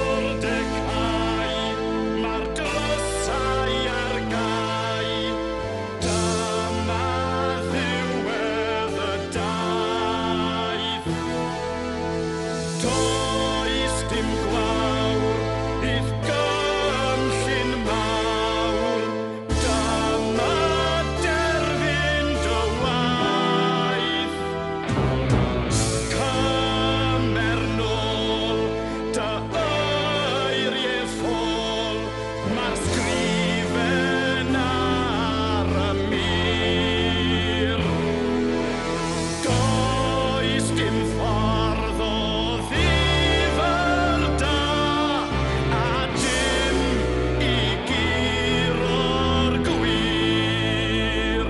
Mordecai, mae'r drysau ar gau. Dyma ddiwedd y daith. Does dim gwawr, bydd gynllun mawr. Dyma derfyn dy waith. Cymer nôl, dy eiriau ffôl. Mae'r sgrifen ar y mur. Does dim ffordd o ddiferda, a dim i guro'r gwir.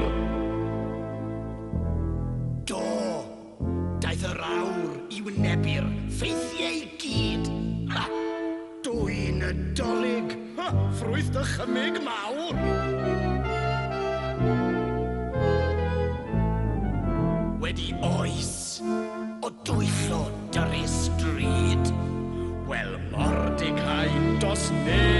Do, daeth yr awr i wynebu'r ffeithiau i gyd. Ha! Dwi'n nadolig, ha! Ffrwyth dychymyg mawr. Wedi oes o dwyllo dyru stryd. Wel, Mordecai, dos neb